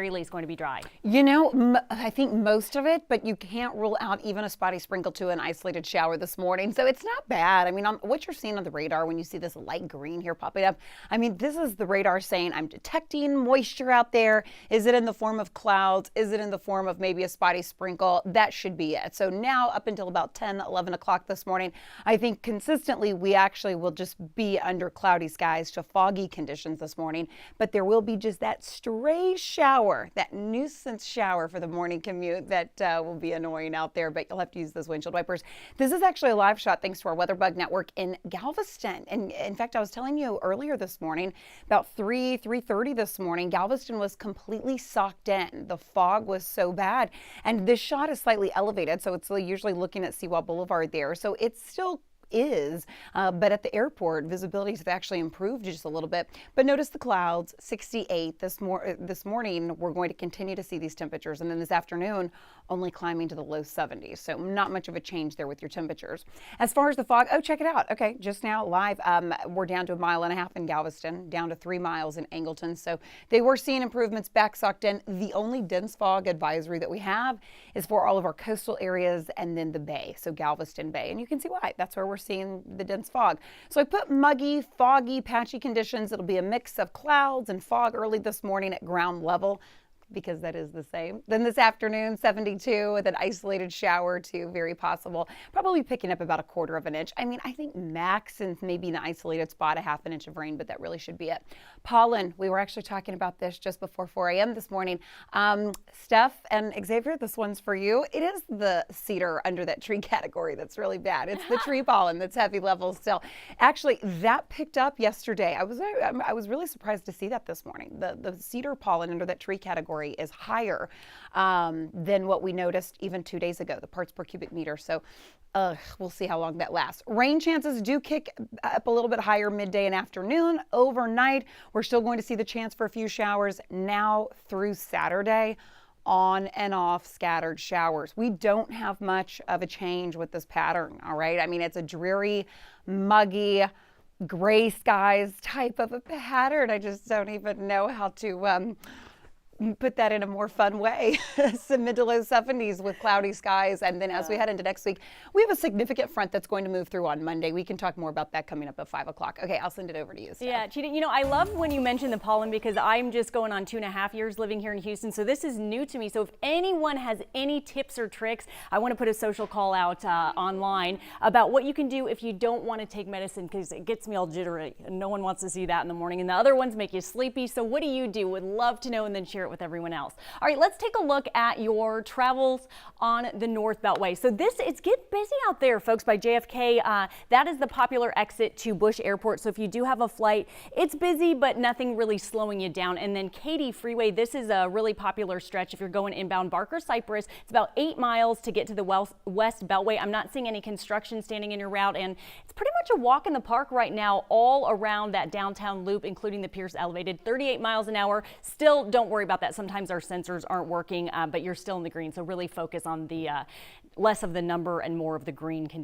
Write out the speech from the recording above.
very least going to be dry. You know, I think most of it, but you can't rule out even a spotty sprinkle to an isolated shower this morning. So it's not bad. I mean, what you're seeing on the radar when you see this light green here popping up, I mean, this is the radar saying I'm detecting moisture out there. Is it in the form of clouds? Is it in the form of maybe a spotty sprinkle? That should be it. So now up until about 10, 11 o'clock this morning, I think consistently we actually will just be under cloudy skies to foggy conditions this morning. But there will be just that stray shower, that nuisance shower for the morning commute that will be annoying out there, but you'll have to use those windshield wipers. This is actually a live shot thanks to our WeatherBug network in Galveston. And in fact, I was telling you earlier this morning, about 3:30 this morning, Galveston was completely socked in. The fog was so bad. And this shot is slightly elevated, so it's usually looking at Seawall Boulevard there. So it's still but at the airport, visibility has actually improved just a little bit. But notice the clouds, 68 this morning. We're going to continue to see these temperatures, and then this afternoon, only climbing to the low 70s. So not much of a change there with your temperatures. As far as the fog, oh, check it out. Okay, just now live, we're down to 1.5 miles in Galveston, down to 3 miles in Angleton. So they were seeing improvements back socked in. The only dense fog advisory that we have is for all of our coastal areas and then the bay, so Galveston Bay. And you can see why. That's where we're seeing the dense fog. So I put muggy, foggy, patchy conditions. It'll be a mix of clouds and fog early this morning at ground level, because that is the same. Then this afternoon, 72 with an isolated shower too, very possible. Probably picking up about 1/4 of an inch. I mean, I think max and maybe in an isolated spot, 1/2 inch of rain, but that really should be it. Pollen, we were actually talking about this just before 4 a.m. this morning. Steph and Xavier, this one's for you. It is the cedar under that tree category that's really bad. It's the tree pollen that's heavy levels still. Actually, that picked up yesterday. I was really surprised to see that this morning. The cedar pollen under that tree category is higher than what we noticed even 2 days ago, the parts per cubic meter. So we'll see how long that lasts. Rain chances do kick up a little bit higher midday and afternoon. Overnight, we're still going to see the chance for a few showers now through Saturday. On and off scattered showers. We don't have much of a change with this pattern, all right? I mean, it's a dreary, muggy, gray skies type of a pattern. I just don't even know how to put that in a more fun way. Some mid to low 70s with cloudy skies. And then as we head into next week, we have a significant front that's going to move through on Monday. We can talk more about that coming up at 5 o'clock. Okay, I'll send it over to you, Steph. Yeah, Cheetah, you know, I love when you mention the pollen because I'm just going on 2.5 years living here in Houston. So this is new to me. So if anyone has any tips or tricks, I want to put a social call out online about what you can do if you don't want to take medicine, because it gets me all jittery and no one wants to see that in the morning. And the other ones make you sleepy. So what do you do? Would love to know, and then share it with everyone else. All right, let's take a look at your travels on the North Beltway. So it's getting busy out there, folks, by JFK. That is the popular exit to Bush Airport. So if you do have a flight, it's busy, but nothing really slowing you down. And then Katy Freeway, this is a really popular stretch if you're going inbound Barker Cypress. It's about 8 miles to get to the West Beltway. I'm not seeing any construction standing in your route, and it's pretty much a walk in the park right now all around that downtown loop, including the Pierce Elevated. 38 miles an hour. Still, don't worry about that. Sometimes our sensors aren't working, but you're still in the green. So really focus on the less of the number and more of the green condition.